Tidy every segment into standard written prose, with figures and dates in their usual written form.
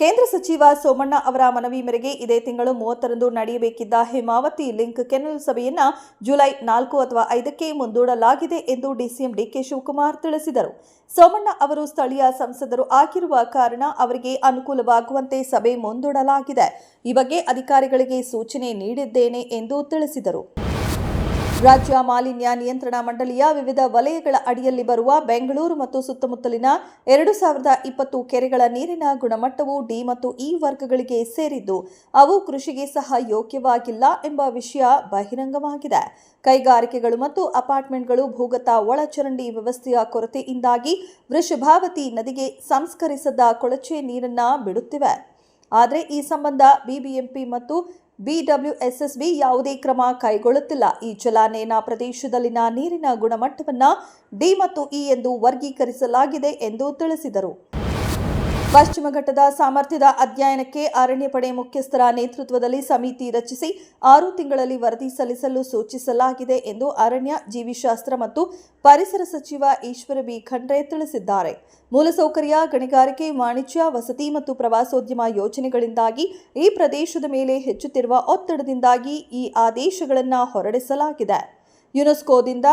ಕೇಂದ್ರ ಸಚಿವ ಸೋಮಣ್ಣ ಅವರ ಮನವಿ ಮೇರೆಗೆ ಇದೇ ತಿಂಗಳು 30ರಂದು ನಡೆಯಬೇಕಿದ್ದ ಹೇಮಾವತಿ ಲಿಂಕ್ ಕೆನಾಲ್ ಸಭೆಯನ್ನು ಜುಲೈ 4 ಅಥವಾ 5ಕ್ಕೆ ಮುಂದೂಡಲಾಗಿದೆ ಎಂದು ಡಿಸಿಎಂ ಡಿಕೆ ಶಿವಕುಮಾರ್ ತಿಳಿಸಿದರು. ಸೋಮಣ್ಣ ಅವರು ಸ್ಥಳೀಯ ಸಂಸದರು ಆಗಿರುವ ಕಾರಣ ಅವರಿಗೆ ಅನುಕೂಲವಾಗುವಂತೆ ಸಭೆ ಮುಂದೂಡಲಾಗಿದೆ. ಈ ಬಗ್ಗೆ ಅಧಿಕಾರಿಗಳಿಗೆ ಸೂಚನೆ ನೀಡಿದ್ದೇನೆ ಎಂದು ತಿಳಿಸಿದರು. ರಾಜ್ಯ ಮಾಲಿನ್ಯ ನಿಯಂತ್ರಣ ಮಂಡಳಿಯ ವಿವಿಧ ವಲಯಗಳ ಅಡಿಯಲ್ಲಿ ಬರುವ ಬೆಂಗಳೂರು ಮತ್ತು ಸುತ್ತಮುತ್ತಲಿನ 2020 ಕೆರೆಗಳ ನೀರಿನ ಗುಣಮಟ್ಟವು ಡಿ ಮತ್ತು ಇ ವರ್ಗಗಳಿಗೆ ಸೇರಿದ್ದು ಅವು ಕೃಷಿಗೆ ಸಹ ಯೋಗ್ಯವಾಗಿಲ್ಲ ಎಂಬ ವಿಷಯ ಬಹಿರಂಗವಾಗಿದೆ. ಕೈಗಾರಿಕೆಗಳು ಮತ್ತು ಅಪಾರ್ಟ್ಮೆಂಟ್ಗಳು ಭೂಗತ ಒಳಚರಂಡಿ ವ್ಯವಸ್ಥೆಯ ಕೊರತೆಯಿಂದಾಗಿ ವೃಷಭಾವತಿ ನದಿಗೆ ಸಂಸ್ಕರಿಸದ ಕೊಳಚೆ ನೀರನ್ನ ಬಿಡುತ್ತಿವೆ. ಆದರೆ ಈ ಸಂಬಂಧ ಬಿಬಿಎಂಪಿ ಮತ್ತು ಬಿಡಬ್ಲ್ಯೂಎಸ್ಎಸ್ಬಿ ಯಾವುದೇ ಕ್ರಮ ಕೈಗೊಳ್ಳುತ್ತಿಲ್ಲ. ಈ ಜಲಾನಯನ ಪ್ರದೇಶದಲ್ಲಿನ ನೀರಿನ ಗುಣಮಟ್ಟವನ್ನು ಡಿ ಮತ್ತು ಇ ಎಂದು ವರ್ಗೀಕರಿಸಲಾಗಿದೆ ಎಂದು ತಿಳಿಸಿದರು. ಪಶ್ಚಿಮ ಘಟ್ಟದ ಸಾಮರ್ಥ್ಯದ ಅಧ್ಯಯನಕ್ಕೆ ಅರಣ್ಯ ಪಡೆ ಮುಖ್ಯಸ್ಥರ ನೇತೃತ್ವದಲ್ಲಿ ಸಮಿತಿ ರಚಿಸಿ 6 ತಿಂಗಳಲ್ಲಿ ವರದಿ ಸಲ್ಲಿಸಲು ಸೂಚಿಸಲಾಗಿದೆ ಎಂದು ಅರಣ್ಯ, ಜೀವಿಶಾಸ್ತ್ರ ಮತ್ತು ಪರಿಸರ ಸಚಿವ ಈಶ್ವರ ಬಿ ಖಂಡ್ರೆ ತಿಳಿಸಿದ್ದಾರೆ. ಮೂಲಸೌಕರ್ಯ, ಗಣಿಗಾರಿಕೆ, ವಾಣಿಜ್ಯ, ವಸತಿ ಮತ್ತು ಪ್ರವಾಸೋದ್ಯಮ ಯೋಜನೆಗಳಿಂದಾಗಿ ಈ ಪ್ರದೇಶದ ಮೇಲೆ ಹೆಚ್ಚುತ್ತಿರುವ ಒತ್ತಡದಿಂದಾಗಿ ಈ ಆದೇಶಗಳನ್ನು ಹೊರಡಿಸಲಾಗಿದೆ. ಯುನೆಸ್ಕೋದಿಂದ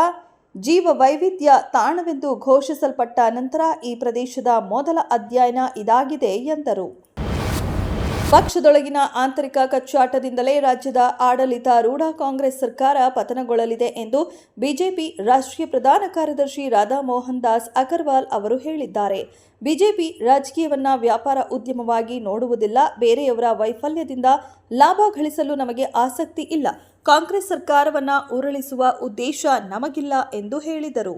ಜೀವ ವೈವಿಧ್ಯ ತಾಣವೆಂದು ಘೋಷಿಸಲ್ಪಟ್ಟ ನಂತರ ಈ ಪ್ರದೇಶದ ಮೊದಲ ಅಧ್ಯಯನ ಇದಾಗಿದೆ ಎಂದರು. ಪಕ್ಷದೊಳಗಿನ ಆಂತರಿಕ ಕಚ್ಚಾಟದಿಂದಲೇ ರಾಜ್ಯದ ಆಡಳಿತಾರೂಢ ಕಾಂಗ್ರೆಸ್ ಸರ್ಕಾರ ಪತನಗೊಳ್ಳಲಿದೆ ಎಂದು ಬಿಜೆಪಿ ರಾಷ್ಟ್ರೀಯ ಪ್ರಧಾನ ಕಾರ್ಯದರ್ಶಿ ರಾಧಾ ಮೋಹನ್ ದಾಸ್ ಅಗರ್ವಾಲ್ ಅವರು ಹೇಳಿದ್ದಾರೆ. ಬಿಜೆಪಿ ರಾಜಕೀಯವನ್ನ ವ್ಯಾಪಾರ ಉದ್ಯಮವಾಗಿ ನೋಡುವುದಿಲ್ಲ. ಬೇರೆಯವರ ವೈಫಲ್ಯದಿಂದ ಲಾಭ ಗಳಿಸಲು ನಮಗೆ ಆಸಕ್ತಿ ಇಲ್ಲ. ಕಾಂಗ್ರೆಸ್ ಸರ್ಕಾರವನ್ನ ಉರುಳಿಸುವ ಉದ್ದೇಶ ನಮಗಿಲ್ಲ ಎಂದು ಹೇಳಿದರು.